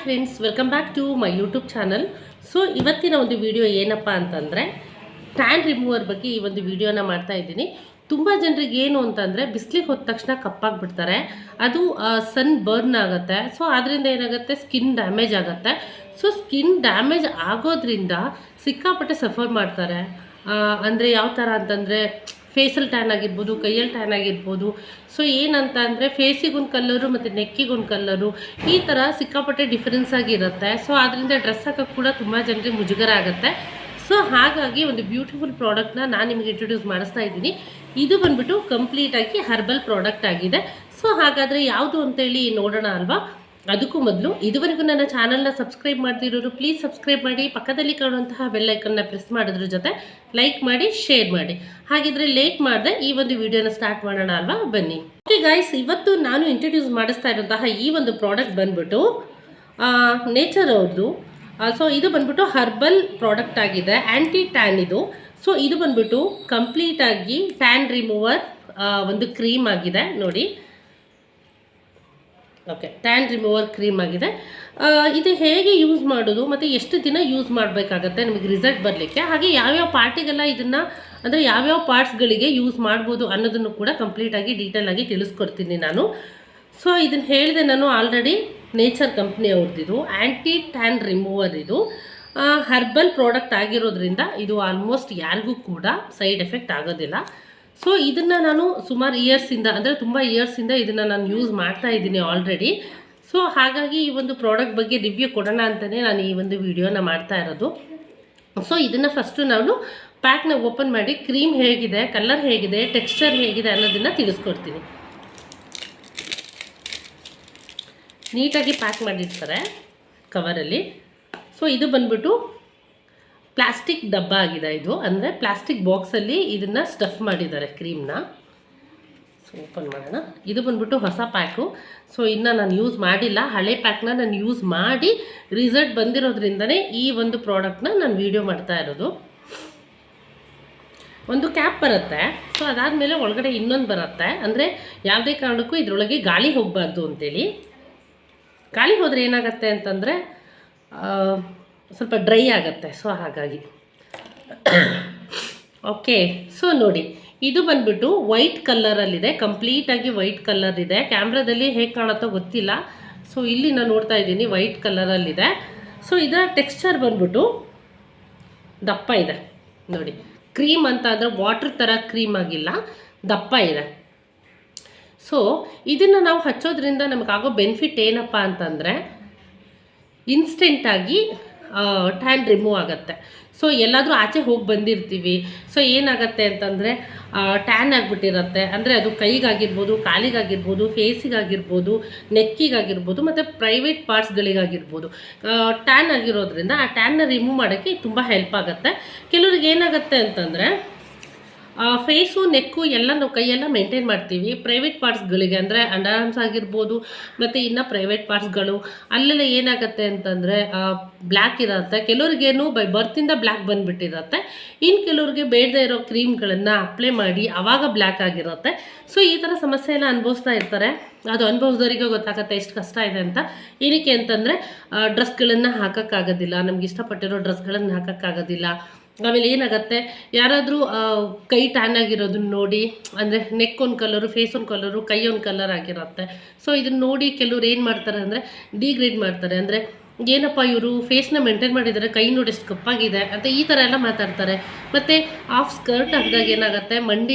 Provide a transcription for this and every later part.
Friends, welcome back to my YouTube channel. So ಇವತ್ತಿನ ಒಂದು video ಏನಪ್ಪ ಅಂತಂದರೆ ಟ್ಯಾನ್ ರಿಮೂವರ್ ಬಗ್ಗೆ ಈ ಒಂದು ವಿಡಿಯೋನ ಮಾಡ್ತಾ ಇದ್ದೀನಿ. ತುಂಬ ಜನರಿಗೆ ಏನು ಅಂತಂದರೆ ಬಿಸಿಲಿಗೆ ಹೋದ ತಕ್ಷಣ ಕಪ್ಪಾಗಿಬಿಡ್ತಾರೆ, ಅದು ಸನ್ ಬರ್ನ್ ಆಗುತ್ತೆ. ಸೊ ಅದರಿಂದ ಏನಾಗುತ್ತೆ, ಸ್ಕಿನ್ ಡ್ಯಾಮೇಜ್ ಆಗುತ್ತೆ. ಸೊ ಸ್ಕಿನ್ ಡ್ಯಾಮೇಜ್ ಆಗೋದ್ರಿಂದ ಸಿಕ್ಕಾಪಟ್ಟೆ ಸಫರ್ ಮಾಡ್ತಾರೆ. ಅಂದರೆ ಯಾವ ಥರ ಅಂತಂದರೆ ಫೇಸಲ್ಲಿ ಟ್ಯಾನ್ ಆಗಿರ್ಬೋದು, ಕೈಯಲ್ಲಿ ಟ್ಯಾನ್ ಆಗಿರ್ಬೋದು. ಸೊ ಏನಂತ ಅಂದರೆ ಫೇಸಿಗೊಂದು ಕಲ್ಲರು ಮತ್ತು ನೆಕ್ಕಿಗೊಂದು ಕಲ್ಲರು, ಈ ಥರ ಸಿಕ್ಕಾಪಟ್ಟೆ ಡಿಫ್ರೆನ್ಸ್ ಆಗಿರುತ್ತೆ. ಸೊ ಅದರಿಂದ ಡ್ರೆಸ್ ಹಾಕೋಕ್ಕೆ ಕೂಡ ತುಂಬ ಜನರಿಗೆ ಮುಜುಗರ ಆಗುತ್ತೆ. ಸೊ ಹಾಗಾಗಿ ಒಂದು ಬ್ಯೂಟಿಫುಲ್ ಪ್ರಾಡಕ್ಟ್ನ ನಾನು ನಿಮಗೆ ಇಂಟ್ರೊಡ್ಯೂಸ್ ಮಾಡಿಸ್ತಾ ಇದ್ದೀನಿ. ಇದು ಬಂದುಬಿಟ್ಟು ಕಂಪ್ಲೀಟಾಗಿ ಹರ್ಬಲ್ ಪ್ರಾಡಕ್ಟ್ ಆಗಿದೆ. ಸೊ ಹಾಗಾದರೆ ಯಾವುದು ಅಂತೇಳಿ ನೋಡೋಣ ಅಲ್ವಾ. ಅದಕ್ಕೂ ಮೊದಲು ಇದುವರೆಗೂ ನನ್ನ ಚಾನಲ್ನ ಸಬ್ಸ್ಕ್ರೈಬ್ ಮಾಡ್ತಿರೋರು ಪ್ಲೀಸ್ ಸಬ್ಸ್ಕ್ರೈಬ್ ಮಾಡಿ, ಪಕ್ಕದಲ್ಲಿ ಕಾಣುವಂತಹ ಬೆಲ್ ಐಕನ್ನ ಪ್ರೆಸ್ ಮಾಡೋದ್ರ ಜೊತೆ ಲೈಕ್ ಮಾಡಿ, ಶೇರ್ ಮಾಡಿ. ಹಾಗಿದ್ರೆ ಲೇಟ್ ಮಾಡಿದೆ ಈ ಒಂದು ವಿಡಿಯೋನ ಸ್ಟಾರ್ಟ್ ಮಾಡೋಣ ಅಲ್ವಾ, ಬನ್ನಿ. ಓಕೆ ಗೈಸ್, ಇವತ್ತು ನಾನು ಇಂಟ್ರೊಡ್ಯೂಸ್ ಮಾಡಿಸ್ತಾ ಇರುವಂತಹ ಈ ಒಂದು ಪ್ರಾಡಕ್ಟ್ ಬಂದ್ಬಿಟ್ಟು ನೇಚರ್ ಅವ್ರದ್ದು. ಸೊ ಇದು ಬಂದ್ಬಿಟ್ಟು ಹರ್ಬಲ್ ಪ್ರಾಡಕ್ಟ್ ಆಗಿದೆ, ಆ್ಯಂಟಿ ಟ್ಯಾನ್ ಇದು. ಸೊ ಇದು ಬಂದ್ಬಿಟ್ಟು ಕಂಪ್ಲೀಟಾಗಿ ಟ್ಯಾನ್ ರಿಮೂವರ್ ಒಂದು ಕ್ರೀಮ್ ಆಗಿದೆ ನೋಡಿ. ಓಕೆ, ಟ್ಯಾನ್ ರಿಮೂವರ್ ಕ್ರೀಮ್ ಆಗಿದೆ. ಇದು ಹೇಗೆ ಯೂಸ್ ಮಾಡೋದು ಮತ್ತು ಎಷ್ಟು ದಿನ ಯೂಸ್ ಮಾಡಬೇಕಾಗತ್ತೆ ನಿಮಗೆ ರಿಸಲ್ಟ್ ಬರಲಿಕ್ಕೆ, ಹಾಗೆ ಯಾವ್ಯಾವ ಪಾರ್ಟಿಗೆಲ್ಲ ಇದನ್ನು ಅಂದರೆ ಯಾವ್ಯಾವ ಪಾರ್ಟ್ಸ್ಗಳಿಗೆ ಯೂಸ್ ಮಾಡ್ಬೋದು ಅನ್ನೋದನ್ನು ಕೂಡ ಕಂಪ್ಲೀಟಾಗಿ ಡೀಟೇಲಾಗಿ ತಿಳಿಸ್ಕೊಡ್ತೀನಿ ನಾನು. ಸೊ ಇದನ್ನು ಹೇಳಿದೆ ನಾನು ಆಲ್ರೆಡಿ. ನೇಚರ್ ಕಂಪ್ನಿ ಅವ್ರದ್ದಿದು ಆ್ಯಂಟಿ ಟ್ಯಾನ್ ರಿಮೂವರ್. ಇದು ಹರ್ಬಲ್ ಪ್ರಾಡಕ್ಟ್ ಆಗಿರೋದ್ರಿಂದ ಇದು ಆಲ್ಮೋಸ್ಟ್ ಯಾರಿಗೂ ಕೂಡ ಸೈಡ್ ಎಫೆಕ್ಟ್ ಆಗೋದಿಲ್ಲ. ಸೊ ಇದನ್ನು ನಾನು ಸುಮಾರು ಇಯರ್ಸಿಂದ ಅಂದರೆ ತುಂಬ ಇಯರ್ಸಿಂದ ಇದನ್ನು ನಾನು ಯೂಸ್ ಮಾಡ್ತಾ ಇದ್ದೀನಿ ಆಲ್ರೆಡಿ. ಸೊ ಹಾಗಾಗಿ ಈ ಒಂದು ಪ್ರಾಡಕ್ಟ್ ಬಗ್ಗೆ ರಿವ್ಯೂ ಕೊಡೋಣ ಅಂತಲೇ ನಾನು ಈ ಒಂದು ವಿಡಿಯೋನ ಮಾಡ್ತಾ ಇರೋದು. ಸೊ ಇದನ್ನು ಫಸ್ಟು ನಾನು ಪ್ಯಾಕ್ನ ಓಪನ್ ಮಾಡಿ ಕ್ರೀಮ್ ಹೇಗಿದೆ, ಕಲರ್ ಹೇಗಿದೆ, ಟೆಕ್ಸ್ಚರ್ ಹೇಗಿದೆ ಅನ್ನೋದನ್ನು ತಿಳಿಸ್ಕೊಡ್ತೀನಿ. ನೀಟಾಗಿ ಪ್ಯಾಕ್ ಮಾಡಿರ್ತಾರೆ ಕವರಲ್ಲಿ. ಸೊ ಇದು ಬಂದ್ಬಿಟ್ಟು ಪ್ಲಾಸ್ಟಿಕ್ ಡಬ್ಬ ಆಗಿದೆ. ಇದು ಅಂದರೆ ಪ್ಲಾಸ್ಟಿಕ್ ಬಾಕ್ಸಲ್ಲಿ ಇದನ್ನು ಸ್ಟಫ್ ಮಾಡಿದ್ದಾರೆ ಕ್ರೀಮ್ನ. ಸೊ ಓಪನ್ ಮಾಡೋಣ. ಇದು ಬಂದ್ಬಿಟ್ಟು ಹೊಸ ಪ್ಯಾಕು. ಸೊ ಇನ್ನು ನಾನು ಯೂಸ್ ಮಾಡಿಲ್ಲ, ಹಳೆ ಪ್ಯಾಕ್ನ ನಾನು ಯೂಸ್ ಮಾಡಿ ರಿಸಲ್ಟ್ ಬಂದಿರೋದ್ರಿಂದನೇ ಈ ಒಂದು ಪ್ರಾಡಕ್ಟ್ನ ನಾನು ವಿಡಿಯೋ ಮಾಡ್ತಾ ಇರೋದು. ಒಂದು ಕ್ಯಾಪ್ ಬರುತ್ತೆ. ಸೊ ಅದಾದಮೇಲೆ ಒಳಗಡೆ ಇನ್ನೊಂದು ಬರುತ್ತೆ, ಅಂದರೆ ಯಾವುದೇ ಕಾರಣಕ್ಕೂ ಇದರೊಳಗೆ ಗಾಳಿ ಹೋಗಬಾರ್ದು ಅಂತೇಳಿ. ಗಾಳಿ ಹೋದರೆ ಏನಾಗುತ್ತೆ ಅಂತಂದರೆ ಸ್ವಲ್ಪ ಡ್ರೈ ಆಗುತ್ತೆ. ಸೊ ಹಾಗಾಗಿ ಓಕೆ. ಸೊ ನೋಡಿ, ಇದು ಬಂದ್ಬಿಟ್ಟು ವೈಟ್ ಕಲರಲ್ಲಿದೆ, ಕಂಪ್ಲೀಟಾಗಿ ವೈಟ್ ಕಲರ್ ಇದೆ. ಕ್ಯಾಮ್ರಾದಲ್ಲಿ ಹೇಗೆ ಕಾಣುತ್ತೋ ಗೊತ್ತಿಲ್ಲ. ಸೊ ಇಲ್ಲಿ ನಾನು ನೋಡ್ತಾ ಇದ್ದೀನಿ ವೈಟ್ ಕಲರಲ್ಲಿದೆ. ಸೊ ಇದರ ಟೆಕ್ಸ್ಚರ್ ಬಂದ್ಬಿಟ್ಟು ದಪ್ಪ ಇದೆ ನೋಡಿ. ಕ್ರೀಮ್ ಅಂತ ಅಂದರೆ ವಾಟ್ರ್ ಥರ ಕ್ರೀಮ್ ಆಗಿಲ್ಲ, ದಪ್ಪ ಇದೆ. ಸೊ ಇದನ್ನು ನಾವು ಹಚ್ಚೋದ್ರಿಂದ ನಮಗಾಗೋ ಬೆನಿಫಿಟ್ ಏನಪ್ಪ ಅಂತಂದರೆ ಇನ್ಸ್ಟೆಂಟಾಗಿ ಟ್ಯಾನ್ ರಿಮೂವ್ ಆಗುತ್ತೆ. ಸೊ ಎಲ್ಲಾದರೂ ಆಚೆ ಹೋಗಿ ಬಂದಿರ್ತೀವಿ. ಸೊ ಏನಾಗುತ್ತೆ ಅಂತಂದರೆ ಟ್ಯಾನ್ ಆಗಿಬಿಟ್ಟಿರುತ್ತೆ. ಅಂದರೆ ಅದು ಕೈಗಾಗಿರ್ಬೋದು, ಕಾಲಿಗಾಗಿರ್ಬೋದು, ಫೇಸಿಗಾಗಿರ್ಬೋದು, ನೆಕ್ಕಿಗಾಗಿರ್ಬೋದು ಮತ್ತು ಪ್ರೈವೇಟ್ ಪಾರ್ಟ್ಸ್ಗಳಿಗಾಗಿರ್ಬೋದು ಟ್ಯಾನ್ ಆಗಿರೋದ್ರಿಂದ ಆ ಟ್ಯಾನ್ನ ರಿಮೂವ್ ಮಾಡೋಕ್ಕೆ ತುಂಬ ಹೆಲ್ಪ್ ಆಗುತ್ತೆ. ಕೆಲವ್ರಿಗೆ ಏನಾಗುತ್ತೆ ಅಂತಂದರೆ ಫೇಸು, ನೆಕ್ಕು ಎಲ್ಲ ನಾವು ಕೈಯೆಲ್ಲ ಮೇಂಟೈನ್ ಮಾಡ್ತೀವಿ. ಪ್ರೈವೇಟ್ ಪಾರ್ಟ್ಸ್ಗಳಿಗೆ ಅಂದರೆ ಅಂಡರ್ ಆರ್ಮ್ಸ್ ಆಗಿರ್ಬೋದು ಮತ್ತು ಇನ್ನು ಪ್ರೈವೇಟ್ ಪಾರ್ಟ್ಸ್ಗಳು ಅಲ್ಲೆಲ್ಲ ಏನಾಗುತ್ತೆ ಅಂತಂದರೆ ಬ್ಲ್ಯಾಕ್ ಇರುತ್ತೆ. ಕೆಲವ್ರಿಗೇನು ಬೈ ಬರ್ತಿಂದ ಬ್ಲ್ಯಾಕ್ ಬಂದುಬಿಟ್ಟಿರುತ್ತೆ. ಇನ್ನು ಕೆಲವ್ರಿಗೆ ಬೇಡದೇ ಇರೋ ಕ್ರೀಮ್ಗಳನ್ನು ಅಪ್ಲೈ ಮಾಡಿ ಆವಾಗ ಬ್ಲ್ಯಾಕ್ ಆಗಿರುತ್ತೆ. ಸೊ ಈ ಥರ ಸಮಸ್ಯೆ ಎಲ್ಲ ಅನುಭವಿಸ್ತಾ ಇರ್ತಾರೆ. ಅದು ಅನುಭವಿಸಿದವರಿಗೆ ಗೊತ್ತಾಗುತ್ತೆ ಎಷ್ಟು ಕಷ್ಟ ಇದೆ ಅಂತ. ಏನಕ್ಕೆ ಅಂತಂದರೆ ಡ್ರೆಸ್ಗಳನ್ನು ಹಾಕೋಕ್ಕಾಗೋದಿಲ್ಲ, ನಮ್ಗೆ ಇಷ್ಟಪಟ್ಟಿರೋ ಡ್ರೆಸ್ಗಳನ್ನು ಹಾಕೋಕ್ಕಾಗೋದಿಲ್ಲ. ಆಮೇಲೆ ಏನಾಗುತ್ತೆ, ಯಾರಾದರೂ ಕೈ ಟ್ಯಾನ್ ಆಗಿರೋದನ್ನ ನೋಡಿ, ಅಂದರೆ ನೆಕ್ ಒಂದು ಕಲರು, ಫೇಸ್ ಒಂದು ಕಲರು, ಕೈ ಒಂದು ಕಲರ್ ಆಗಿರುತ್ತೆ. ಸೊ ಇದನ್ನು ನೋಡಿ ಕೆಲವ್ರು ಏನು ಮಾಡ್ತಾರೆ ಅಂದರೆ ಡಿಗ್ರೇಡ್ ಮಾಡ್ತಾರೆ. ಅಂದರೆ ಏನಪ್ಪ ಇವರು ಫೇಸ್ನ ಮೇಂಟೈನ್ ಮಾಡಿದ್ದಾರೆ, ಕೈ ನೋಡಿ ಎಷ್ಟು ಕಪ್ಪಾಗಿದೆ ಅಂತ ಈ ಥರ ಎಲ್ಲ ಮಾತಾಡ್ತಾರೆ. ಮತ್ತು ಆಫ್ ಸ್ಕರ್ಟ್ ಹಾಕಿದಾಗ ಏನಾಗುತ್ತೆ,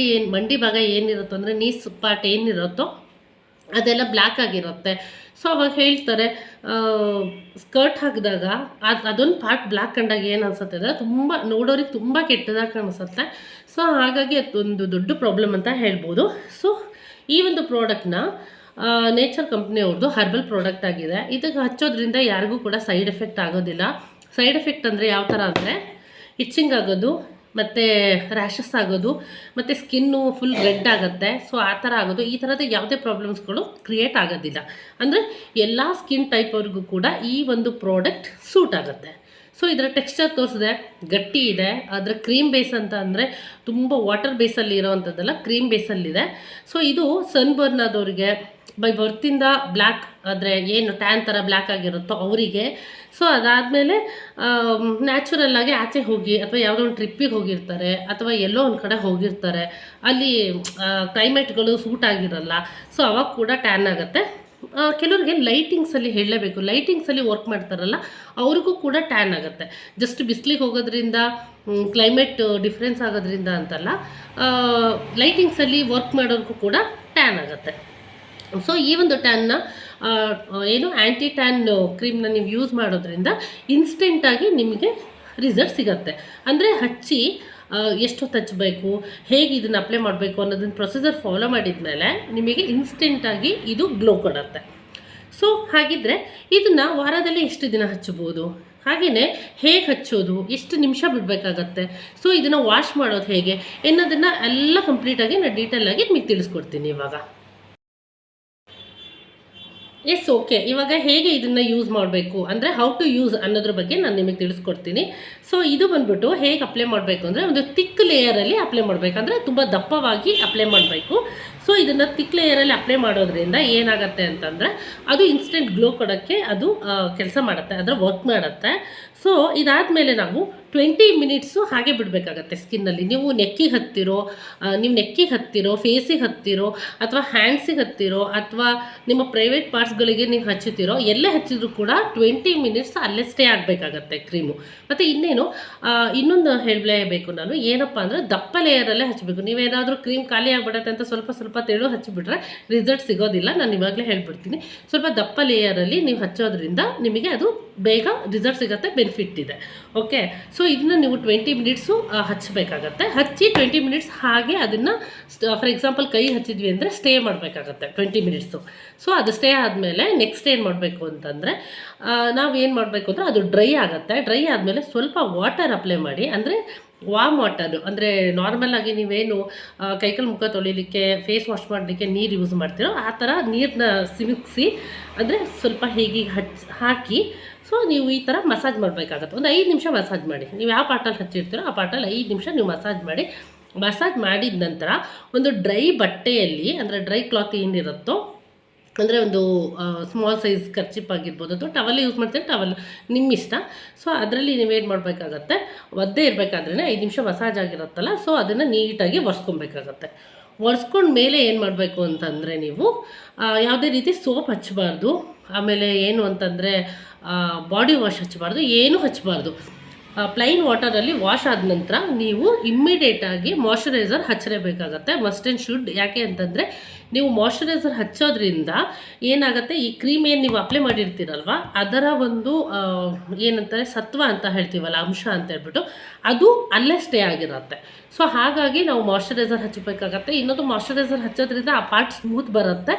ಮಂಡಿ ಭಾಗ ಏನಿರುತ್ತೋ ಅಂದರೆ ನೀಸ್ ಪಾರ್ಟ್ ಏನಿರುತ್ತೋ ಅದೆಲ್ಲ ಬ್ಲ್ಯಾಕ್ ಆಗಿರುತ್ತೆ. ಸೊ ಅವಾಗ ಹೇಳ್ತಾರೆ ಸ್ಕರ್ಟ್ ಹಾಕಿದಾಗ ಅದೊಂದು ಪಾರ್ಟ್ ಬ್ಲ್ಯಾಕ್ ಕಂಡಾಗ ಏನು ಅನಿಸುತ್ತೆ ಅಂದರೆ ತುಂಬ ನೋಡೋರಿಗೆ ತುಂಬ ಕೆಟ್ಟದಾಗಿ ಕಾಣಿಸುತ್ತೆ. ಸೊ ಹಾಗಾಗಿ ಅದೊಂದು ದೊಡ್ಡ ಪ್ರಾಬ್ಲಮ್ ಅಂತ ಹೇಳ್ಬೋದು. ಸೊ ಈ ಒಂದು ಪ್ರಾಡಕ್ಟ್ನ ನೇಚರ್ ಕಂಪ್ನಿಯವ್ರದ್ದು ಹರ್ಬಲ್ ಪ್ರಾಡಕ್ಟ್ ಆಗಿದೆ. ಇದಕ್ಕೆ ಹಚ್ಚೋದ್ರಿಂದ ಯಾರಿಗೂ ಕೂಡ ಸೈಡ್ ಎಫೆಕ್ಟ್ ಆಗೋದಿಲ್ಲ. ಸೈಡ್ ಎಫೆಕ್ಟ್ ಅಂದರೆ ಯಾವ ಥರ ಅಂದರೆ ಇಚ್ಚಿಂಗ್ ಆಗೋದು, ಮತ್ತು ರ್ಯಾಷಸ್ ಆಗೋದು, ಮತ್ತು ಸ್ಕಿನ್ನು ಫುಲ್ ರೆಡ್ ಆಗುತ್ತೆ. ಸೊ ಆ ಥರ ಆಗೋದು, ಈ ಥರದ ಯಾವುದೇ ಪ್ರಾಬ್ಲಮ್ಸ್ಗಳು ಕ್ರಿಯೇಟ್ ಆಗೋದಿಲ್ಲ. ಅಂದರೆ ಎಲ್ಲ ಸ್ಕಿನ್ ಟೈಪ್ ಅವ್ರಿಗೂ ಕೂಡ ಈ ಒಂದು ಪ್ರಾಡಕ್ಟ್ ಸೂಟ್ ಆಗುತ್ತೆ. ಸೊ ಇದರ ಟೆಕ್ಸ್ಚರ್ ತೋರಿಸಿದೆ, ಗಟ್ಟಿ ಇದೆ. ಅದರ ಕ್ರೀಮ್ ಬೇಸ್ ಅಂತ ಅಂದರೆ ತುಂಬ ವಾಟರ್ ಬೇಸಲ್ಲಿ ಇರೋವಂಥದ್ದಲ್ಲ, ಕ್ರೀಮ್ ಬೇಸಲ್ಲಿದೆ. ಸೊ ಇದು ಸನ್ ಬರ್ನ್ ಆದವರಿಗೆ, ಬೈ ಬರ್ತಿಂದ ಬ್ಲ್ಯಾಕ್ ಆದರೆ ಏನು ಟ್ಯಾನ್ ಥರ ಬ್ಲ್ಯಾಕ್ ಆಗಿರುತ್ತೋ ಅವರಿಗೆ. ಸೊ ಅದಾದಮೇಲೆ ನ್ಯಾಚುರಲ್ಲಾಗಿ ಆಚೆ ಹೋಗಿ ಅಥವಾ ಯಾವುದೋ ಒಂದು ಟ್ರಿಪ್ಪಿಗೆ ಹೋಗಿರ್ತಾರೆ ಅಥವಾ ಎಲ್ಲೋ ಒಂದು ಕಡೆ ಹೋಗಿರ್ತಾರೆ, ಅಲ್ಲಿ ಕ್ಲೈಮೇಟ್ಗಳು ಸೂಟ್ ಆಗಿರಲ್ಲ. ಸೊ ಅವಾಗ ಕೂಡ ಟ್ಯಾನ್ ಆಗುತ್ತೆ. ಕೆಲವ್ರಿಗೆ ಲೈಟಿಂಗ್ಸಲ್ಲಿ ಹೇಳಲೇಬೇಕು, ಲೈಟಿಂಗ್ಸಲ್ಲಿ ವರ್ಕ್ ಮಾಡ್ತಾರಲ್ಲ ಅವ್ರಿಗೂ ಕೂಡ ಟ್ಯಾನ್ ಆಗುತ್ತೆ. ಜಸ್ಟ್ ಬಿಸಿಲಿಗೆ ಹೋಗೋದ್ರಿಂದ ಕ್ಲೈಮೇಟ್ ಡಿಫ್ರೆನ್ಸ್ ಆಗೋದ್ರಿಂದ ಅಂತಲ್ಲ, ಲೈಟಿಂಗ್ಸಲ್ಲಿ ವರ್ಕ್ ಮಾಡೋರಿಗೂ ಕೂಡ ಟ್ಯಾನ್ ಆಗುತ್ತೆ. ಸೊ ಈ ಒಂದು ಟ್ಯಾನ್ನ ಏನು ಆ್ಯಂಟಿ ಟ್ಯಾನ್ ಕ್ರೀಮ್ನ ನೀವು ಯೂಸ್ ಮಾಡೋದ್ರಿಂದ ಇನ್ಸ್ಟೆಂಟಾಗಿ ನಿಮಗೆ ರಿಸಲ್ಟ್ ಸಿಗುತ್ತೆ. ಅಂದರೆ ಹಚ್ಚಿ ಎಷ್ಟೊತ್ತು ಹಚ್ಚಬೇಕು, ಹೇಗೆ ಇದನ್ನು ಅಪ್ಲೈ ಮಾಡಬೇಕು ಅನ್ನೋದನ್ನ ಪ್ರೊಸೀಜರ್ ಫಾಲೋ ಮಾಡಿದ ಮೇಲೆ ನಿಮಗೆ ಇನ್ಸ್ಟೆಂಟಾಗಿ ಇದು ಗ್ಲೋ ಕೊಡುತ್ತೆ. ಸೊ ಹಾಗಿದ್ದರೆ ಇದನ್ನು ವಾರದಲ್ಲಿ ಎಷ್ಟು ದಿನ ಹಚ್ಚಬೋದು, ಹಾಗೆಯೇ ಹೇಗೆ ಹಚ್ಚೋದು, ಎಷ್ಟು ನಿಮಿಷ ಬಿಡಬೇಕಾಗತ್ತೆ, ಸೊ ಇದನ್ನು ವಾಶ್ ಮಾಡೋದು ಹೇಗೆ ಎನ್ನೋದನ್ನು ಎಲ್ಲ ಕಂಪ್ಲೀಟಾಗಿ ನಾನು ಡೀಟೇಲಾಗಿ ನಿಮಗೆ ತಿಳಿಸ್ಕೊಡ್ತೀನಿ ಇವಾಗ. Yes, okay. ಇವಾಗ ಹೇಗೆ ಇದನ್ನು ಯೂಸ್ ಮಾಡಬೇಕು ಅಂದರೆ ಹೌ ಟು ಯೂಸ್ ಅನ್ನೋದ್ರ ಬಗ್ಗೆ ನಾನು ನಿಮಗೆ ತಿಳಿಸ್ಕೊಡ್ತೀನಿ. ಸೊ ಇದು ಬಂದ್ಬಿಟ್ಟು ಹೇಗೆ ಅಪ್ಲೈ ಮಾಡಬೇಕು ಅಂದರೆ ಒಂದು ತಿಕ್ ಲೇಯರಲ್ಲಿ ಅಪ್ಲೈ ಮಾಡಬೇಕಂದ್ರೆ ತುಂಬ ದಪ್ಪವಾಗಿ ಅಪ್ಲೈ ಮಾಡಬೇಕು. ಸೊ ಇದನ್ನು ತಿಕ್ ಲೇಯರಲ್ಲಿ ಅಪ್ಲೈ ಮಾಡೋದ್ರಿಂದ ಏನಾಗುತ್ತೆ ಅಂತಂದರೆ ಅದು ಇನ್ಸ್ಟೆಂಟ್ ಗ್ಲೋ ಕೊಡೋಕ್ಕೆ ಅದು ಕೆಲಸ ಮಾಡುತ್ತೆ, ಅದರ ವರ್ಕ್ ಮಾಡುತ್ತೆ. ಸೊ ಇದಾದಮೇಲೆ ನಾವು 20 ಮಿನಿಟ್ಸು ಹಾಗೆ ಬಿಡಬೇಕಾಗತ್ತೆ ಸ್ಕಿನ್ನಲ್ಲಿ. ನೀವು ನೆಕ್ಕಿಗೆ ಹತ್ತಿರೋ, ಫೇಸಿಗೆ ಹತ್ತಿರೋ ಅಥವಾ ಹ್ಯಾಂಡ್ಸಿಗೆ ಹತ್ತಿರೋ ಅಥವಾ ನಿಮ್ಮ ಪ್ರೈವೇಟ್ ಪಾರ್ಟ್ಸ್ಗಳಿಗೆ ನೀವು ಹಚ್ಚುತ್ತೀರೋ, ಎಲ್ಲೇ ಹಚ್ಚಿದ್ರು ಕೂಡ 20 ಮಿನಿಟ್ಸ್ ಅಲ್ಲೇ ಸ್ಟೇ ಆಗಬೇಕಾಗತ್ತೆ ಕ್ರೀಮು. ಮತ್ತು ಇನ್ನೊಂದು ಹೇಳಲೇಬೇಕು ನಾನು, ಏನಪ್ಪ ಅಂದರೆ ದಪ್ಪ ಲೇಯರಲ್ಲೇ ಹಚ್ಚಬೇಕು. ನೀವೇನಾದರೂ ಕ್ರೀಮ್ ಖಾಲಿ ಆಗಿಬಿಡತ್ತೆ ಅಂತ ಸ್ವಲ್ಪ ತೆಳು ಹಚ್ಚಿಬಿಟ್ರೆ ರಿಸಲ್ಟ್ ಸಿಗೋದಿಲ್ಲ. ನಾನು ಇವಾಗಲೇ ಹೇಳ್ಬಿಡ್ತೀನಿ, ಸ್ವಲ್ಪ ದಪ್ಪ ಲೇಯರಲ್ಲಿ ನೀವು ಹಚ್ಚೋದ್ರಿಂದ ನಿಮಗೆ ಅದು ಬೇಗ ರಿಸಲ್ಟ್ ಸಿಗುತ್ತೆ, ಬೆನಿಫಿಟ್ ಇದೆ. ಓಕೆ, ಸೊ ಇದನ್ನು ನೀವು 20 ಮಿನಿಟ್ಸು ಹಚ್ಚಬೇಕಾಗತ್ತೆ. ಹಚ್ಚಿ 20 ಮಿನಿಟ್ಸ್ ಹಾಗೆ ಅದನ್ನು ಫಾರ್ ಎಕ್ಸಾಂಪಲ್ ಕೈ ಹಚ್ಚಿದ್ವಿ ಅಂದರೆ ಸ್ಟೇ ಮಾಡಬೇಕಾಗತ್ತೆ 20 ಮಿನಿಟ್ಸು. ಸೊ ಅದು ಸ್ಟೇ ಆದಮೇಲೆ ನೆಕ್ಸ್ಟ್ ಏನು ಮಾಡಬೇಕು ಅಂತಂದರೆ ನಾವು ಏನು ಮಾಡಬೇಕು ಅಂದರೆ ಅದು ಡ್ರೈ ಆಗುತ್ತೆ. ಡ್ರೈ ಆದಮೇಲೆ ಸ್ವಲ್ಪ ವಾಟರ್ ಅಪ್ಲೈ ಮಾಡಿ, ಅಂದರೆ ವಾಮ್ ವಾಟರು, ಅಂದರೆ ನಾರ್ಮಲಾಗಿ ನೀವೇನು ಕೈಕಾಲು ಮುಖ ತೊಳಿಲಿಕ್ಕೆ, ಫೇಸ್ ವಾಶ್ ಮಾಡಲಿಕ್ಕೆ ನೀರು ಯೂಸ್ ಮಾಡ್ತೀರೋ ಆ ಥರ ನೀರನ್ನ ಸಿಮಿಕ್ಸಿ, ಅಂದರೆ ಸ್ವಲ್ಪ ಹೀಗೆ ಹಾಕಿ ಸೊ ನೀವು ಈ ಥರ ಮಸಾಜ್ ಮಾಡಬೇಕಾಗತ್ತೆ. ಒಂದು 5 ನಿಮಿಷ ಮಸಾಜ್ ಮಾಡಿ. ನೀವು ಯಾವ ಪಾರ್ಟಲ್ಲಿ ಹಚ್ಚಿರ್ತೀರೋ ಆ ಪಾರ್ಟಲ್ಲಿ 5 ನಿಮಿಷ ನೀವು ಮಸಾಜ್ ಮಾಡಿ. ಮಸಾಜ್ ಮಾಡಿದ ನಂತರ ಒಂದು ಡ್ರೈ ಬಟ್ಟೆಯಲ್ಲಿ, ಅಂದರೆ ಡ್ರೈ ಕ್ಲಾತ್ ಏನಿರುತ್ತೋ, ಅಂದರೆ ಒಂದು ಸ್ಮಾಲ್ ಸೈಜ್ ಕರ್ಚಿಪ್ ಆಗಿರ್ಬೋದು ಅಥವಾ ಟವಲ್ ಯೂಸ್ ಮಾಡ್ತೀವಿ, ಟವಲ್ ನಿಮ್ಮ ಇಷ್ಟ. ಸೊ ಅದರಲ್ಲಿ ನೀವೇನು ಮಾಡಬೇಕಾಗತ್ತೆ, ಒದ್ದೆ ಇರಬೇಕಾದ್ರೇ 5 ನಿಮಿಷ ಮಸಾಜ್ ಆಗಿರುತ್ತಲ್ಲ, ಸೊ ಅದನ್ನು ನೀಟಾಗಿ ಒರೆಸ್ಕೊಬೇಕಾಗತ್ತೆ. ಒರೆಸ್ಕೊಂಡ ಮೇಲೆ ಏನು ಮಾಡಬೇಕು ಅಂತಂದರೆ ನೀವು ಯಾವುದೇ ರೀತಿ ಸೋಪ್ ಹಚ್ಚಬಾರ್ದು. ಆಮೇಲೆ ಏನು ಅಂತಂದರೆ ಬಾಡಿ ವಾಶ್ ಹಚ್ಚಬಾರ್ದು, ಏನೂ ಹಚ್ಚಬಾರ್ದು. ಪ್ಲೈನ್ ವಾಟರಲ್ಲಿ ವಾಶ್ ಆದ ನಂತರ ನೀವು ಇಮ್ಮಿಡಿಯೇಟಾಗಿ ಮಾಯ್ಶ್ಚರೈಸರ್ ಹಚ್ಚಲೇಬೇಕಾಗತ್ತೆ, ಮಸ್ಟ್ ಆ್ಯಂಡ್ ಶುಡ್. ಯಾಕೆ ಅಂತಂದರೆ ನೀವು ಮಾಯ್ಶ್ಚರೈಸರ್ ಹಚ್ಚೋದ್ರಿಂದ ಏನಾಗುತ್ತೆ, ಈ ಕ್ರೀಮ್ ಏನು ನೀವು ಅಪ್ಲೈ ಮಾಡಿರ್ತೀರಲ್ವ ಅದರ ಒಂದು ಏನಂತಾರೆ ಸತ್ವ ಅಂತ ಹೇಳ್ತೀವಲ್ಲ, ಅಂಶ ಅಂತ ಹೇಳ್ಬಿಟ್ಟು ಅದು ಅಲ್ಲೇ ಸ್ಟೇ ಆಗಿರುತ್ತೆ. ಸೊ ಹಾಗಾಗಿ ನಾವು ಮಾಯ್ಶ್ಚರೈಸರ್ ಹಚ್ಚಬೇಕಾಗತ್ತೆ. ಇನ್ನೊಂದು ಮಾಯ್ಶ್ಚರೈಸರ್ ಹಚ್ಚೋದ್ರಿಂದ ಆ ಪಾರ್ಟ್ ಸ್ಮೂತ್ ಬರುತ್ತೆ.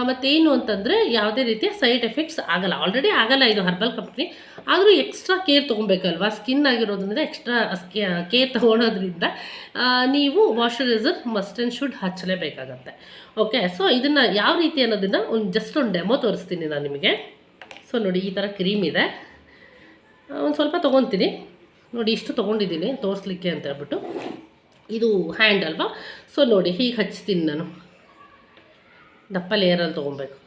ಮತ್ತೇನು ಅಂತಂದರೆ ಯಾವುದೇ ರೀತಿಯ ಸೈಡ್ ಎಫೆಕ್ಟ್ಸ್ ಆಗಲ್ಲ. ಆಲ್ರೆಡಿ ಆಗಲ್ಲ, ಇದು ಹರ್ಬಲ್ ಕಂಪ್ನಿ, ಆದರೂ ಎಕ್ಸ್ಟ್ರಾ ಕೇರ್ ತೊಗೊಬೇಕಲ್ವಾ, ಸ್ಕಿನ್ ಆಗಿರೋದ್ರಿಂದ ಎಕ್ಸ್ಟ್ರಾ ಕೇರ್ ತೊಗೊಳೋದ್ರಿಂದ ನೀವು ಮಾಯ್ಶ್ಚರೈಸರ್ ಮಸ್ಟ್ ಆ್ಯಂಡ್ ಶುಡ್ ಹಚ್ಚಲೇಬೇಕಾಗತ್ತೆ. ಓಕೆ, ಸೊ ಇದನ್ನು ಯಾವ ರೀತಿ ಅನ್ನೋದನ್ನು ಜಸ್ಟ್ ಒಂದು ಡೆಮೋ ತೋರಿಸ್ತೀನಿ ನಾನು ನಿಮಗೆ. ಸೊ ನೋಡಿ, ಈ ಥರ ಕ್ರೀಮ್ ಇದೆ, ಒಂದು ಸ್ವಲ್ಪ ತೊಗೊತೀನಿ ನೋಡಿ, ಇಷ್ಟು ತೊಗೊಂಡಿದ್ದೀನಿ ತೋರಿಸ್ಲಿಕ್ಕೆ ಅಂತ ಹೇಳ್ಬಿಟ್ಟು. ಇದು ಹ್ಯಾಂಡ್ ಅಲ್ವಾ, ಸೊ ನೋಡಿ ಹೀಗೆ ಹಚ್ತೀನಿ ನಾನು. ದಪ್ಪ ಲೇಯರಲ್ಲಿ ತೊಗೊಬೇಕು.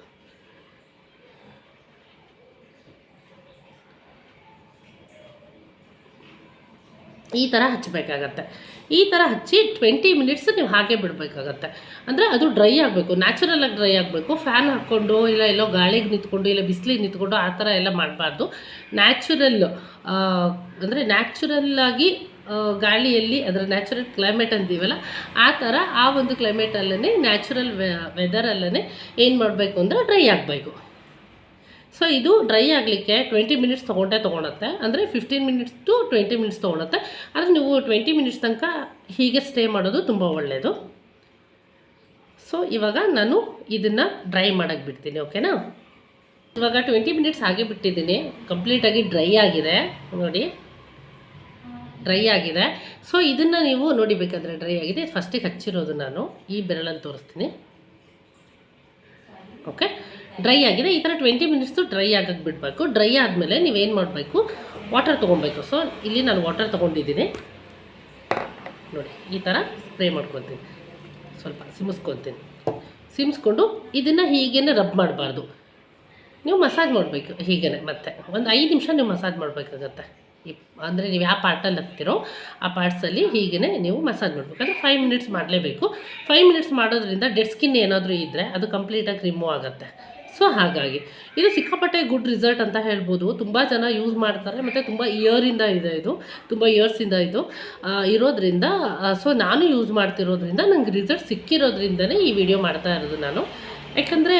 ಈ ಥರ ಹಚ್ಚಬೇಕಾಗತ್ತೆ. ಈ ಥರ ಹಚ್ಚಿ 20 ಮಿನಿಟ್ಸ್ ನೀವು ಹಾಗೆ ಬಿಡಬೇಕಾಗತ್ತೆ. ಅಂದರೆ ಅದು ಡ್ರೈ ಆಗಬೇಕು, ನ್ಯಾಚುರಲಾಗಿ ಡ್ರೈ ಆಗಬೇಕು. ಫ್ಯಾನ್ ಹಾಕ್ಕೊಂಡು ಇಲ್ಲ ಎಲ್ಲೋ ಗಾಳಿಗೆ ನಿಂತ್ಕೊಂಡು ಇಲ್ಲ ಬಿಸಿಲಿಗೆ ನಿಂತ್ಕೊಂಡು ಆ ಥರ ಎಲ್ಲ ಮಾಡಬಾರ್ದು. ನ್ಯಾಚುರಲ್ ಅಂದರೆ ನ್ಯಾಚುರಲ್ಲಾಗಿ ಗಾಳಿಯಲ್ಲಿ ಅದರ ನ್ಯಾಚುರಲ್ ಕ್ಲೈಮೇಟ್ ಅಂತೀವಲ್ಲ ಆ ಥರ ಆ ಒಂದು ಕ್ಲೈಮೇಟಲ್ಲೇ ನ್ಯಾಚುರಲ್ ವೆದರಲ್ಲೇ ಏನು ಮಾಡಬೇಕು ಅಂದರೆ ಡ್ರೈ ಆಗಬೇಕು. ಸೊ ಇದು ಡ್ರೈ ಆಗಲಿಕ್ಕೆ 20 ಮಿನಿಟ್ಸ್ ತೊಗೊಳುತ್ತೆ, ಅಂದರೆ 15 ಮಿನಿಟ್ಸ್ ಟು 20 ಮಿನಿಟ್ಸ್ ತೊಗೊಳುತ್ತೆ. ಆದರೆ ನೀವು 20 ಮಿನಿಟ್ಸ್ ತನಕ ಹೀಗೆ ಸ್ಟೇ ಮಾಡೋದು ತುಂಬ ಒಳ್ಳೆಯದು. ಸೊ ಇವಾಗ ನಾನು ಇದನ್ನು ಡ್ರೈ ಮಾಡೋಕ್ಕೆ ಬಿಡ್ತೀನಿ. ಓಕೆನಾ, ಇವಾಗ 20 ಮಿನಿಟ್ಸ್ ಹಾಗೆ ಬಿಟ್ಟಿದ್ದೀನಿ, ಕಂಪ್ಲೀಟಾಗಿ ಡ್ರೈ ಆಗಿದೆ ನೋಡಿ, ಡ್ರೈ ಆಗಿದೆ. ಸೊ ಇದನ್ನು ನೀವು ನೋಡಿ ಬೇಕಾದರೆ ಡ್ರೈ ಆಗಿದೆ. ಫಸ್ಟಿಗೆ ಹಚ್ಚಿರೋದು ನಾನು ಈ ಬೆರಳಲ್ಲಿ ತೋರಿಸ್ತೀನಿ. ಓಕೆ, ಡ್ರೈ ಆಗಿದೆ. ಈ ಥರ 20 ಮಿನಿಟ್ಸು ಡ್ರೈ ಆಗಕ್ಕೆ ಬಿಡಬೇಕು. ಡ್ರೈ ಆದಮೇಲೆ ನೀವೇನು ಮಾಡಬೇಕು, ವಾಟರ್ ತೊಗೊಬೇಕು. ಸೊ ಇಲ್ಲಿ ನಾನು ವಾಟರ್ ತೊಗೊಂಡಿದ್ದೀನಿ ನೋಡಿ, ಈ ಥರ ಸ್ಪ್ರೇ ಮಾಡ್ಕೊತೀನಿ, ಸ್ವಲ್ಪ ಸಿಮ್ಸ್ಕೊಂಡು ಇದನ್ನು ಹೀಗೇ ರಬ್ ಮಾಡಬಾರ್ದು, ನೀವು ಮಸಾಜ್ ಮಾಡಬೇಕು ಹೀಗೇ. ಮತ್ತೆ ಒಂದು 5 ನಿಮಿಷ ನೀವು ಮಸಾಜ್ ಮಾಡಬೇಕಾಗತ್ತೆ. ಅಂದರೆ ನೀವು ಯಾವ ಪಾರ್ಟಲ್ಲಿ ಹಾಕ್ತಿರೋ ಆ ಪಾರ್ಟ್ಸಲ್ಲಿ ಹೀಗೇ ನೀವು ಮಸಾಜ್ ಮಾಡಬೇಕಾದ್ರೆ 5 ಮಿನಿಟ್ಸ್ ಮಾಡಲೇಬೇಕು. 5 ಮಿನಿಟ್ಸ್ ಮಾಡೋದ್ರಿಂದ ಡೆಡ್ ಸ್ಕಿನ್ ಏನಾದರೂ ಇದ್ದರೆ ಅದು ಕಂಪ್ಲೀಟಾಗಿ ರಿಮೂವ್ ಆಗುತ್ತೆ. ಸೊ ಹಾಗಾಗಿ ಇದು ಸಿಕ್ಕಾಪಟ್ಟೆ ಗುಡ್ ರಿಸಲ್ಟ್ ಅಂತ ಹೇಳ್ಬೋದು. ತುಂಬ ಜನ ಯೂಸ್ ಮಾಡ್ತಾರೆ, ಮತ್ತು ತುಂಬ ಇಯರಿಂದ ಇದೆ ಇದು, ತುಂಬ ಇಯರ್ಸಿಂದ ಇದು ಇರೋದ್ರಿಂದ. ಸೊ ನಾನು ಯೂಸ್ ಮಾಡ್ತಿರೋದ್ರಿಂದ ನಂಗೆ ರಿಸಲ್ಟ್ ಸಿಕ್ಕಿರೋದ್ರಿಂದನೇ ಈ ವಿಡಿಯೋ ಮಾಡ್ತಾ ಇರೋದು ನಾನು. ಯಾಕಂದರೆ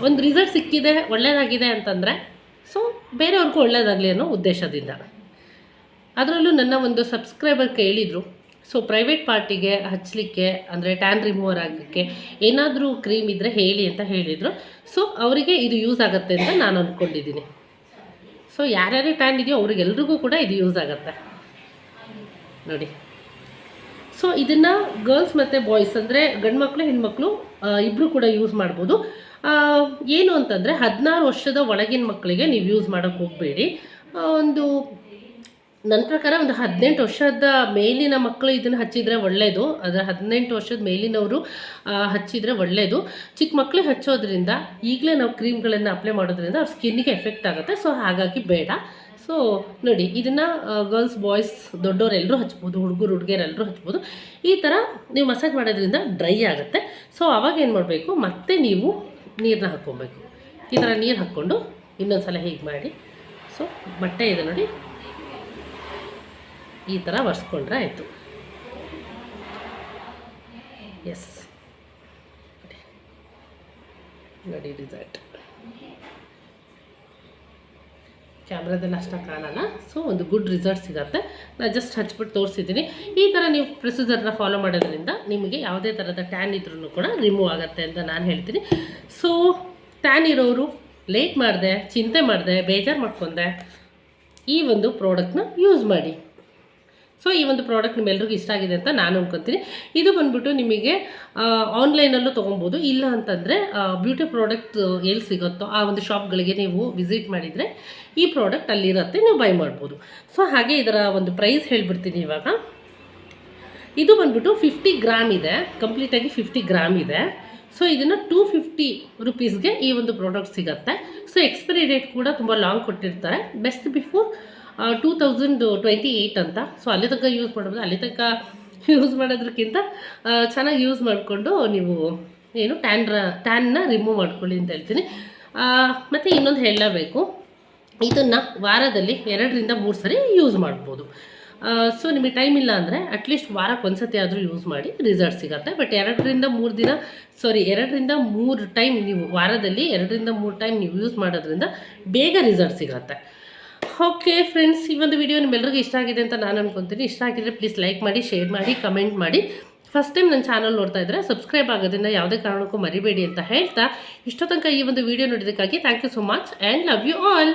ಒಂದು ರಿಸಲ್ಟ್ ಸಿಕ್ಕಿದೆ, ಒಳ್ಳೆಯದಾಗಿದೆ ಅಂತಂದರೆ ಸೊ ಬೇರೆಯವ್ರಿಗೂ ಒಳ್ಳೆಯದಾಗಲಿ ಅನ್ನೋ ಉದ್ದೇಶದಿಂದ. ಅದರಲ್ಲೂ ನನ್ನ ಒಂದು ಸಬ್ಸ್ಕ್ರೈಬರ್ ಕೇಳಿದರು, ಸೊ ಪ್ರೈವೇಟ್ ಪಾರ್ಟಿಗೆ ಹಚ್ಚಲಿಕ್ಕೆ, ಅಂದರೆ ಟ್ಯಾನ್ ರಿಮೂವರ್ ಆಗೋಕ್ಕೆ ಏನಾದರೂ ಕ್ರೀಮ್ ಇದ್ದರೆ ಹೇಳಿ ಅಂತ ಹೇಳಿದರು. ಸೊ ಅವರಿಗೆ ಇದು ಯೂಸ್ ಆಗುತ್ತೆ ಅಂತ ನಾನು ಅಂದ್ಕೊಂಡಿದ್ದೀನಿ. ಸೊ ಯಾರ್ಯಾರಿಗೆ ಟ್ಯಾನ್ ಇದೆಯೋ ಅವ್ರಿಗೆಲ್ರಿಗೂ ಕೂಡ ಇದು ಯೂಸ್ ಆಗುತ್ತೆ ನೋಡಿ. ಸೊ ಇದನ್ನು ಗರ್ಲ್ಸ್ ಮತ್ತು ಬಾಯ್ಸ್, ಅಂದರೆ ಗಂಡು ಮಕ್ಕಳು ಹೆಣ್ಮಕ್ಳು ಇಬ್ಬರು ಕೂಡ ಯೂಸ್ ಮಾಡ್ಬೋದು. ಏನು ಅಂತಂದರೆ 16 ವರ್ಷದ ಒಳಗಿನ ಮಕ್ಕಳಿಗೆ ನೀವು ಯೂಸ್ ಮಾಡೋಕ್ಕೆ ಹೋಗಬೇಡಿ. ನನ್ನ ಪ್ರಕಾರ ಒಂದು 18 ವರ್ಷದ ಮೇಲಿನ ಮಕ್ಕಳು ಇದನ್ನು ಹಚ್ಚಿದರೆ ಒಳ್ಳೆಯದು. ಅದರ 18 ವರ್ಷದ ಮೇಲಿನವರು ಹಚ್ಚಿದರೆ ಒಳ್ಳೆಯದು. ಚಿಕ್ಕ ಮಕ್ಕಳಿಗೆ ಹಚ್ಚೋದ್ರಿಂದ ಈಗಲೇ ನಾವು ಕ್ರೀಮ್ಗಳನ್ನು ಅಪ್ಲೈ ಮಾಡೋದ್ರಿಂದ ಅವ್ರ ಸ್ಕಿನ್ನಿಗೆ ಎಫೆಕ್ಟ್ ಆಗುತ್ತೆ. ಸೊ ಹಾಗಾಗಿ ಬೇಡ. ಸೊ ನೋಡಿ, ಇದನ್ನು ಗರ್ಲ್ಸ್ ಬಾಯ್ಸ್ ದೊಡ್ಡವ್ರು ಎಲ್ಲರೂ ಹಚ್ಬೋದು, ಹುಡುಗಿಯರು ಎಲ್ಲರೂ ಹಚ್ಬೋದು. ಈ ಥರ ನೀವು ಮಸಾಜ್ ಮಾಡೋದ್ರಿಂದ ಡ್ರೈ ಆಗುತ್ತೆ. ಸೊ ಅವಾಗ ಏನು ಮಾಡಬೇಕು, ಮತ್ತೆ ನೀವು ನೀರನ್ನ ಹಾಕ್ಕೊಬೇಕು. ಈ ಥರ ನೀರು ಹಾಕ್ಕೊಂಡು ಇನ್ನೊಂದು ಸಲ ಹೀಗೆ ಮಾಡಿ, ಸೊ ಬಟ್ಟೆ ಇದೆ ನೋಡಿ, ಈ ಥರ ಒರೆಸ್ಕೊಂಡ್ರೆ ಆಯಿತು. ಎಸ್ ನೋಡಿ ರಿಸಲ್ಟ್. ಕ್ಯಾಮ್ರಾದಲ್ಲಿ ಅಷ್ಟಾಗಿ ಕಾಣಲ್ಲ. ಸೊ ಒಂದು ಗುಡ್ ರಿಸಲ್ಟ್ ಸಿಗುತ್ತೆ. ನಾನು ಜಸ್ಟ್ ಹಚ್ಬಿಟ್ಟು ತೋರಿಸಿದ್ದೀನಿ. ಈ ಥರ ನೀವು ಪ್ರೊಸೀಜರ್ನ ಫಾಲೋ ಮಾಡೋದ್ರಿಂದ ನಿಮಗೆ ಯಾವುದೇ ಥರದ ಟ್ಯಾನ್ ಇದ್ರೂ ಕೂಡ ರಿಮೂವ್ ಆಗುತ್ತೆ ಅಂತ ನಾನು ಹೇಳ್ತೀನಿ. ಸೊ ಟ್ಯಾನ್ ಇರೋರು ಲೇಟ್ ಮಾಡಿದೆ, ಚಿಂತೆ ಮಾಡಿದೆ, ಬೇಜಾರು ಮಾಡ್ಕೊಂಡೆ, ಈ ಒಂದು ಪ್ರಾಡಕ್ಟ್ನ ಯೂಸ್ ಮಾಡಿ. ಸೊ ಈ ಒಂದು ಪ್ರಾಡಕ್ಟ್ ನಿಮ್ಮೆಲ್ರಿಗೂ ಇಷ್ಟ ಆಗಿದೆ ಅಂತ ನಾನು ಅನ್ಕೊತೀನಿ. ಇದು ಬಂದ್ಬಿಟ್ಟು ನಿಮಗೆ ಆನ್ಲೈನಲ್ಲೂ ತೊಗೊಬೋದು. ಇಲ್ಲ ಅಂತಂದರೆ ಬ್ಯೂಟಿ ಪ್ರಾಡಕ್ಟ್ ಎಲ್ಲಿ ಸಿಗುತ್ತೋ ಆ ಒಂದು ಶಾಪ್ಗಳಿಗೆ ನೀವು ವಿಸಿಟ್ ಮಾಡಿದರೆ ಈ ಪ್ರಾಡಕ್ಟ್ ಅಲ್ಲಿರುತ್ತೆ, ನೀವು ಬೈ ಮಾಡ್ಬೋದು. ಸೊ ಹಾಗೆ ಇದರ ಒಂದು ಪ್ರೈಸ್ ಹೇಳ್ಬಿಡ್ತೀನಿ ಇವಾಗ. ಇದು ಬಂದ್ಬಿಟ್ಟು 50 ಗ್ರಾಮ್ ಇದೆ, ಕಂಪ್ಲೀಟಾಗಿ 50 ಗ್ರಾಮ್ ಇದೆ. ಸೊ ಇದನ್ನು 250 ರುಪೀಸ್ಗೆ ಈ ಒಂದು ಪ್ರಾಡಕ್ಟ್ ಸಿಗುತ್ತೆ. ಸೊ ಎಕ್ಸ್ಪೈರಿ ಡೇಟ್ ಕೂಡ ತುಂಬ ಲಾಂಗ್ ಕೊಟ್ಟಿರ್ತಾರೆ, ಬೆಸ್ಟ್ ಬಿಫೋರ್ 2028 ಅಂತ. ಸೊ ಅಲ್ಲಿ ತನಕ ಯೂಸ್ ಮಾಡ್ಬೋದು. ಅಲ್ಲಿ ತನಕ ಯೂಸ್ ಮಾಡೋದಕ್ಕಿಂತ ಚೆನ್ನಾಗಿ ಯೂಸ್ ಮಾಡಿಕೊಂಡು ನೀವು ಏನು ಟ್ಯಾನ್ನ ರಿಮೂವ್ ಮಾಡ್ಕೊಳ್ಳಿ ಅಂತ ಹೇಳ್ತೀನಿ. ಮತ್ತು ಇನ್ನೊಂದು ಹೇಳಲೇಬೇಕು, ಇದನ್ನು ವಾರದಲ್ಲಿ 2 ರಿಂದ 3 ಸರಿ ಯೂಸ್ ಮಾಡ್ಬೋದು. ಸೊ ನಿಮಗೆ ಟೈಮ್ ಇಲ್ಲ ಅಂದರೆ ಅಟ್ಲೀಸ್ಟ್ ವಾರಕ್ಕೆ ಒಂದು ಸತಿ ಆದರೂ ಯೂಸ್ ಮಾಡಿ, ರಿಸಲ್ಟ್ ಸಿಗುತ್ತೆ. ಬಟ್ 2 ರಿಂದ 3 ಟೈಮ್ ನೀವು ವಾರದಲ್ಲಿ 2 ರಿಂದ 3 ಟೈಮ್ ನೀವು ಯೂಸ್ ಮಾಡೋದ್ರಿಂದ ಬೇಗ ರಿಸಲ್ಟ್ ಸಿಗುತ್ತೆ. ಓಕೆ ಫ್ರೆಂಡ್ಸ್, ಈ ಒಂದು ವಿಡಿಯೋ ನಿಮ್ಮೆಲ್ಲರಿಗೂ ಇಷ್ಟ ಆಗಿದೆ ಅಂತ ನಾನು ಅನ್ಕೊತೀನಿ. ಇಷ್ಟ ಆಗಿದ್ರೆ ಪ್ಲೀಸ್ ಲೈಕ್ ಮಾಡಿ, ಶೇರ್ ಮಾಡಿ, ಕಮೆಂಟ್ ಮಾಡಿ. ಫಸ್ಟ್ ಟೈಮ್ ನನ್ನ ಚಾನಲ್ ನೋಡ್ತಾ ಇದ್ದರೆ ಸಬ್ಸ್ಕ್ರೈಬ್ ಆಗೋದನ್ನು ಯಾವುದೇ ಕಾರಣಕ್ಕೂ ಮರಿಬೇಡಿ ಅಂತ ಹೇಳ್ತಾ, ಇಷ್ಟೋ ತನಕ ಈ ಒಂದು ವಿಡಿಯೋ ನೋಡಿದ್ದಕ್ಕಾಗಿ thank you so much and love you all.